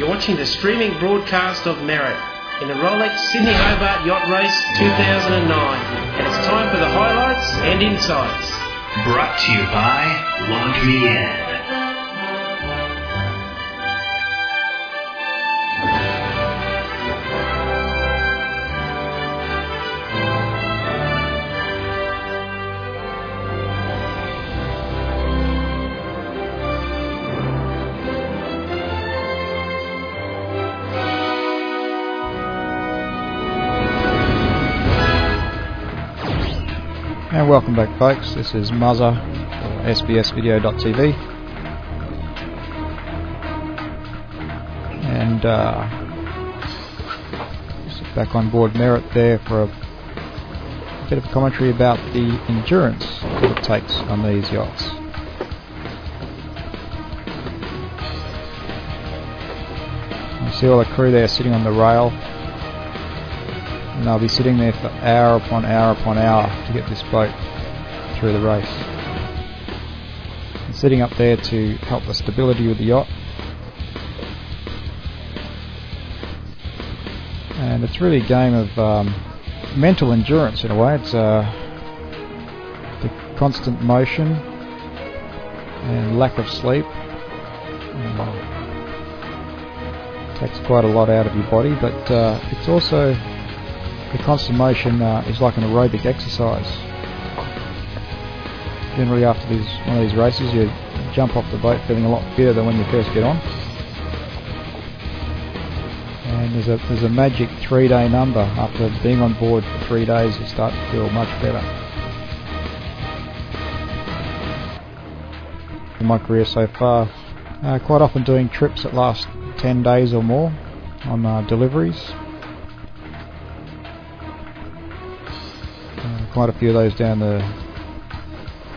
You're watching the streaming broadcast of Merit in the Rolex Sydney Hobart Yacht Race 2009, and it's time for the highlights and insights. Brought to you by Log Me In. And welcome back, folks. This is Muzza for sbsvideo.tv, and just back on board Merit there for a bit of commentary about the endurance that it takes on these yachts. You see all the crew there sitting on the rail, and they'll be sitting there for hour upon hour upon hour to get this boat through the race. And sitting up there to help the stability of the yacht. And it's really a game of mental endurance in a way. It's the constant motion and lack of sleep. Takes quite a lot out of your body, but it's also the constant motion is like an aerobic exercise. Generally after one of these races you jump off the boat feeling a lot fitter than when you first get on. And there's a magic 3-day number. After being on board for 3 days you start to feel much better. In my career so far, quite often doing trips that last 10 days or more on deliveries. Quite a few of those down the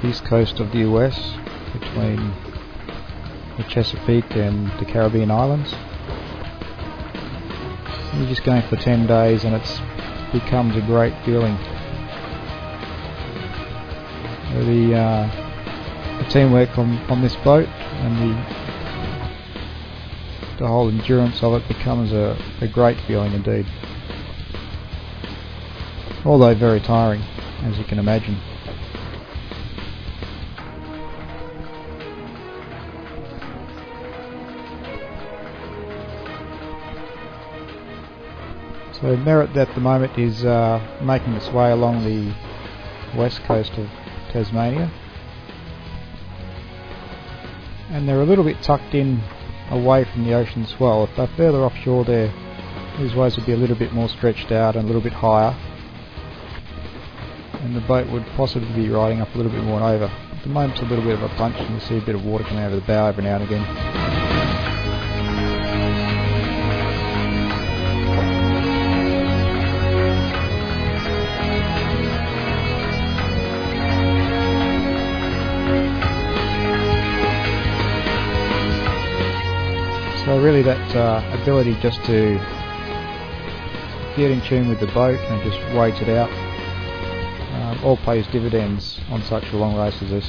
east coast of the US, between the Chesapeake and the Caribbean islands. You're just going for 10 days and it becomes a great feeling. The teamwork on this boat and the whole endurance of it becomes a great feeling indeed. Although very tiring, as you can imagine. So Merit at the moment is making its way along the west coast of Tasmania, and they're a little bit tucked in away from the ocean swell. If they're further offshore there, these waves would be a little bit more stretched out and a little bit higher, and the boat would possibly be riding up a little bit more and over. At the moment it's a little bit of a punch and you see a bit of water coming over the bow every now and again. So really that ability just to get in tune with the boat and just wait it out all pays dividends on such a long race as this.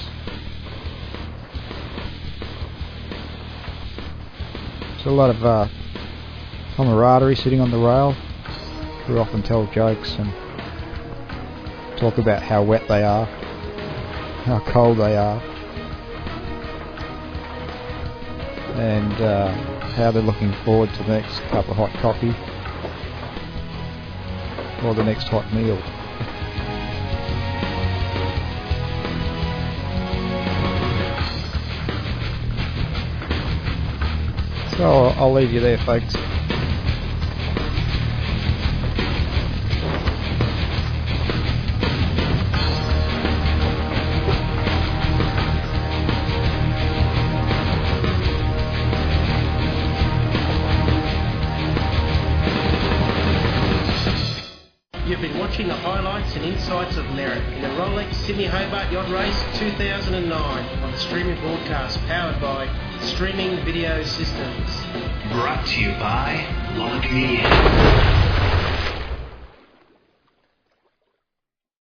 So a lot of camaraderie sitting on the rail. We often tell jokes and talk about how wet they are, how cold they are, and how they're looking forward to the next cup of hot coffee or the next hot meal. So I'll leave you there, folks. You've been watching the highlights and insights of Merit in the Rolex Sydney Hobart Yacht Race 2009 on the streaming broadcast powered by Streaming Video Systems. Brought to you by Log Me In.